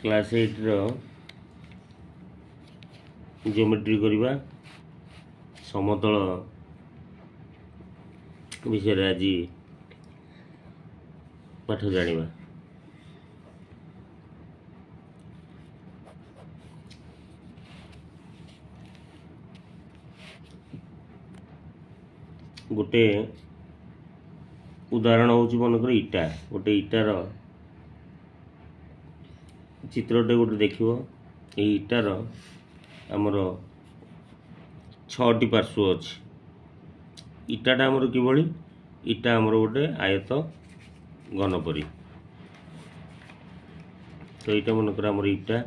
Class 8 geometry करवा समतल विषय आज पाठ जानिबा। गोटे उदाहरण हूँ मनकर इटा गोटे इटार चित्रटे गोटे देखियो इटार आमर 6टी पार्श्व अच्छी इटाटा आमर किभली इटा आमर गोटे आयत घनपरी तो यहाँ मनकर आमर इटा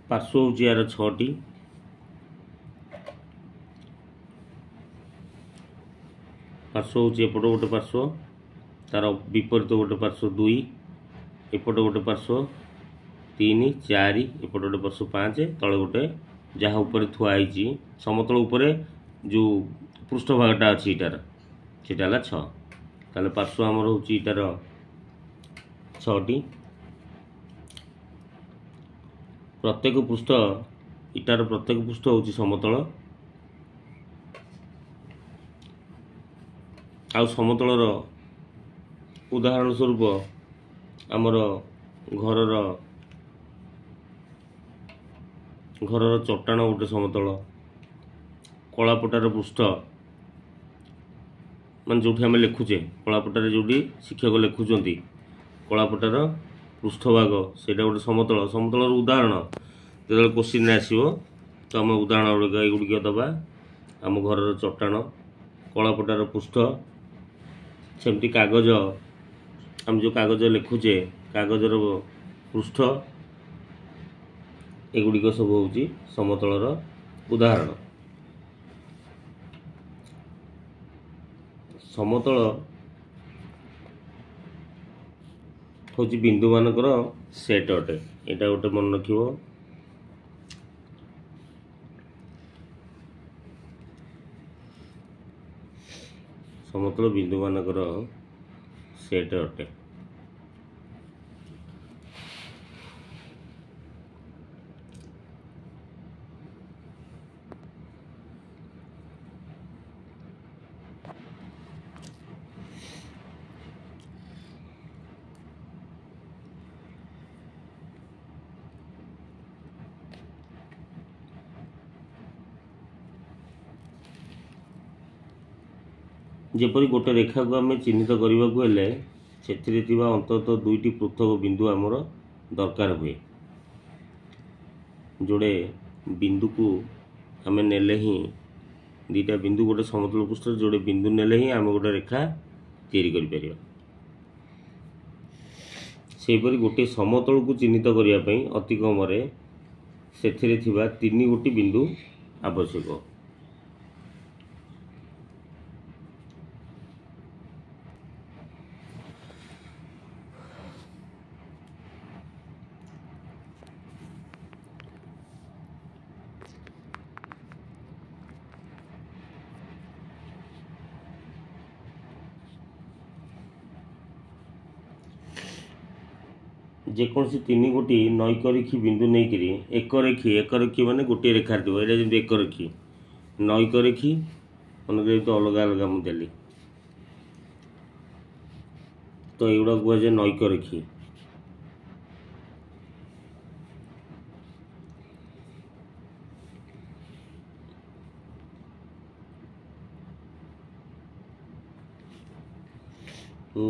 पार्श्व हूँ यार 6टी पार्श्व हूँ एपट गोटे पार्श्व तार विपरीत गोटे पार्श्व 2 एपट गोटे पार्श्व 3 4 एपट गोटे पार्श्व 5 तले गोटे जहाँ ऊपर थुआई समतल उपरे जो पृष्ठभागटा अच्छी इटार सेटा 6 ताले पार्श्व आमर हूँ इटार 6टी प्रत्येक पृष्ठ इटार प्रत्येक पृष्ठ हूँ समतल आउ समतलर उदाहरण स्वरूप आमर घरर चट्टाण गोटे समतल कलापटार पृष्ठ मान जो आम लिखुचे कलापटार जो शिक्षक लिखुंट कलापटार पृष्ठभाग से गोटे समतल समतलर उदाहरण जो क्वेश्चन आसो तो आम उदाहरण गुड़िक दबा आम घरर चट्टाण कलापटार पृष्ठ सेमती कागज आम जो कागज लिखुचे कागजर पृष्ठ एगुड़िक सब हूँ समतलर उदाहरण। समतल हूँ बिंदु मानकर सेट अटे यहाँ गोटे मन रख समतल बिंदु मानकर सेट अटे। जेपरी गोटे रेखा को आम चिन्हित करने को हेले से अंततः 2टी पृथक बिंदु आमर दरकार हुए जोड़े बिंदु को आम नेले ही 2टा बिंदु गोटे समतल पृष्ठ जोड़े बिंदु नेले ही आम गोटे रेखा तैयारी कर सेपरी गोटे समतल को चिन्हित करने अति कम से 3 गोटी बिंदु आवश्यक। जेकोसी 3 गोटी नैकरेखी बिंदु नहीं करी एक माने गोटे रेखार थी यहाँ जमी एकरेखी नैकरेखी मन तो अलग अलग मुझे तो युवा कहुए नैकरेखी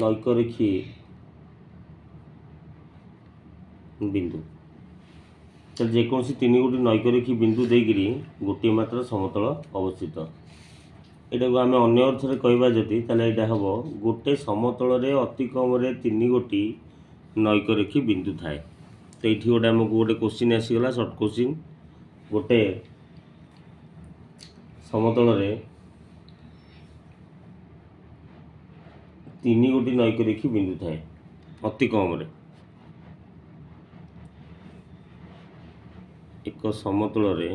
नैकरेखी बिंदु तो जेकोसी 3 गोटी नैकरेखी बिंदु देकरी गोटे मात्र समतल अवस्थित यहाँ को आम अन्य अर्थ कहवा जदि यहाँ हम गोटे समतल अति कम 3 गोटी नैकरेखी बिंदु थाए तो ये गोटे आमको गोटे क्वेश्चन आसीगला सर्ट क्वेश्चन गोटे समतल 3 गोटी नैकरेखी बिंदु थाए अति कम एक समतल रे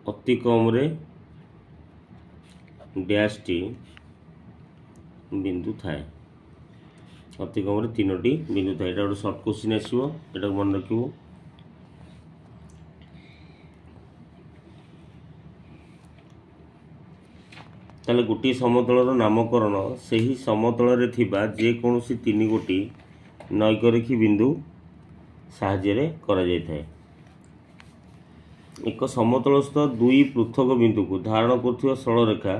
अति कम रे डैश टी बिंदु थाए अति कम रे 3टी बिंदु थाए। गोटे सर्ट क्वेश्चन आसो ये मन रखिबो। ताले गोटे समतलर नामकरण से ही समतल रे थिबा जे कोनोसी 3 गोटी नैकरेखी बिंदु साहाय्य करा जाय थाए। एक समतलस्थ दुई पृथक बिंदु को धारण करथिबा सरल रेखा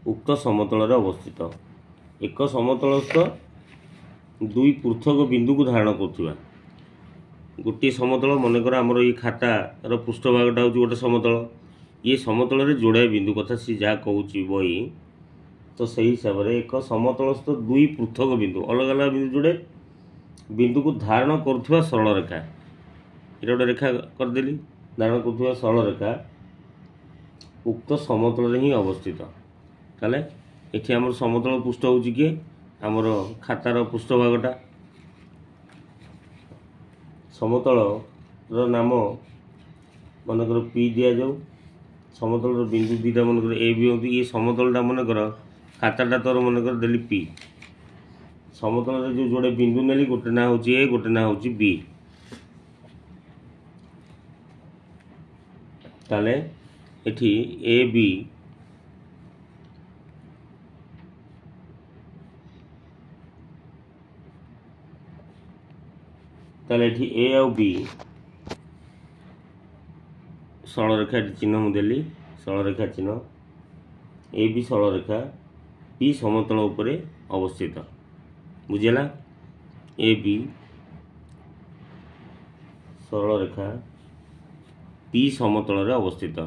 उक्त समतल रे अवस्थित। एक समतलस्थ दुई पृथक बिंदु को धारण करथिबा गोटे समतल मनकर आमर ये खातार पृष्ठभागटा हूँ गोटे समतल ये समतल रे जोड़ाए बिंदु कथा सी जहाँ कहूँ बही तो सही हिसाब से एक समतलस्थ दुई पृथक बिंदु अलग अलग बिंदु जोड़े बिंदु को धारण करुवा सरल रेखा ये गोटे रेखा करदेली धारण करुवा सरल रेखा उक्त समतल रे ही अवस्थित। ताले एठी हमर समतल पृष्ठ हूँ किए आमर खातार पृष्ठभागटा समतल नाम मनकर पी दि जाऊ समतल बिंदु दीटा मनकर ए बी होती ये समतलटा मनकर खाताटा तोर मनकर देली पी समतल जो जोड़े बिंदु नेली गोटे ना हूँ ए गोटे ना हूँ बी। ताले एठी ए बी ताले एठी ए आउ बी सरल रेखा चिन्ह मुझे सरल रेखा चिन्ह ए बी सरल रेखा पी समतल उपरे अवस्थित बुझेला ए बी सरल रेखा पी समतल रे अवस्थित।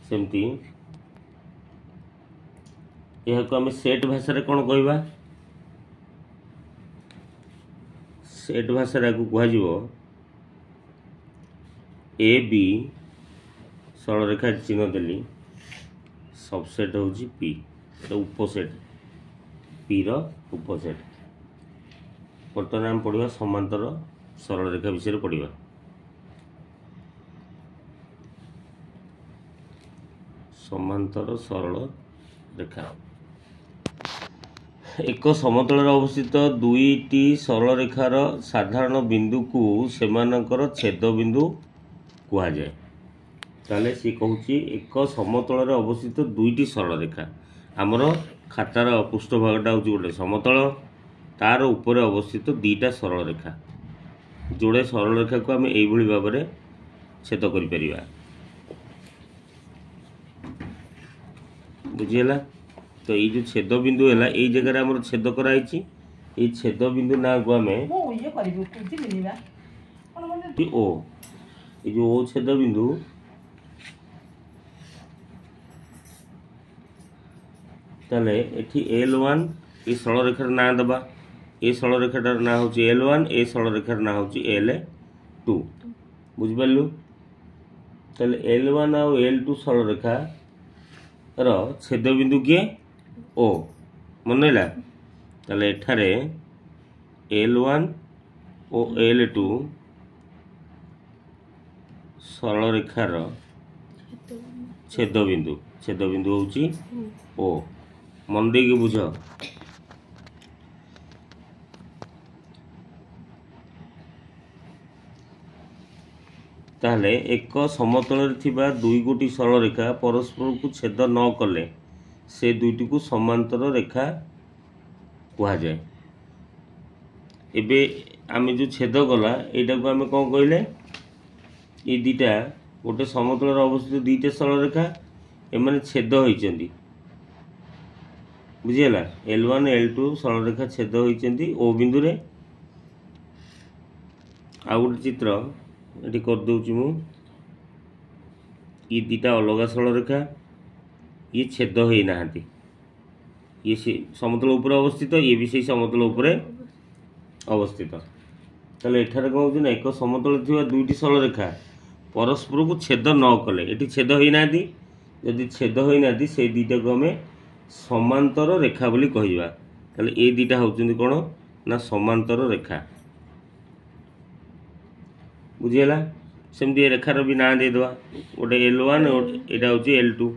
सेमती यह को आम सेट भाषा रे कौन कहवा सेट भाषा रे कह ए बी सरल रेखा चिन्ह देली सबसेट हूँ पी उपसेट पी रो उपसेट। बर्तमान आम पढ़ा समांतर सरल रेखा विषय पढ़ा। समांतर सरल रेखा एक समतल अवस्थित दुईटी सरल रेखार साधारण बिंदु को सेमानकर छेद बिंदु कह जाए। ताले सी कहूँ एक समतल अवस्थित दुईटी सरल रेखा आमर खातार पृष्ठभागटा हूँ गोटे समतल तार ऊपर अवस्थित दीटा सरल रेखा जोड़े सरल रेखा को आम यही भाव में छेद कर बुझीगला। तो ये जो छेद बिंदु है यही जगह आम छेद कराई ये छेद बिंदु ना को आम ओ ये जो ओ छेद बिंदु ताले एठी L1 ये सरल रेखार ना दबा ए सरल रेखाटार ना हूँ L1 ए सरल रेखार ना हूँ L2 बुझिपारू। ताले L1 आउ L2 सरल रेखा रो छेद बिंदु किए ओ मन है ताले एठारे L1 ओ L2 सरल रेखार छेद बिंदु हूँ ओ मन दे बुझ। ताहले एक समतल थिबा दुई गोटी सरल रेखा परस्पर को छेद न कले से दुईटी को समांतर रेखा कह जाए। एबे आम जो छेद गला यहाँ को आम कौन कहले ये दीटा गोटे समतल अवस्थित दुईटा सरल रेखा एमाने छेद होइचंदी बुझीगला। L1 L2 सरल रेखा छेद होइचंदी ओ बिंदु रे आ गोटे चित्र ये कर दूची मु ये दीटा अलग सरल रेखा ये छेद हो नहांती ये समतल ऊपर अवस्थित ये भी से समतल ऊपर अवस्थित। ताले एठारे कौन होची ना एक समतल थिबा दुईटी सरल रेखा परस्पर को छेद न कले एटी छेद हो नाती जदि छेद हो नाती से दुईटा को आम समांतर रेखा बोली कहवा ताले ए दुटा होउछन्ती कोन ना समांतर रेखा बुझीगला सेमती रेखार भी ना दे दवा गोटे L1 एटा होची L2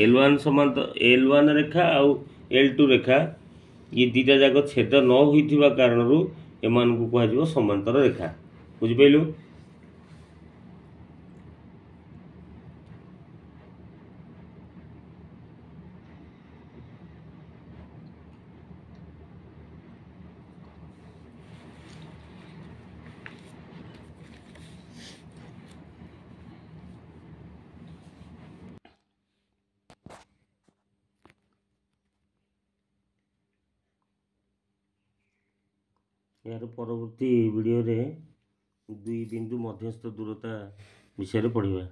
L1 समांतर L1 रेखा आउ L2 रेखा ये दुटा जाक छेद न होइथिबा कारणरू एमान को कहै जिवो समांतर रेखा बुझि पैलु। यार परवर्ती वीडियो रे दुई बिंदु मध्यस्थ दूरता विषय पढ़िबा।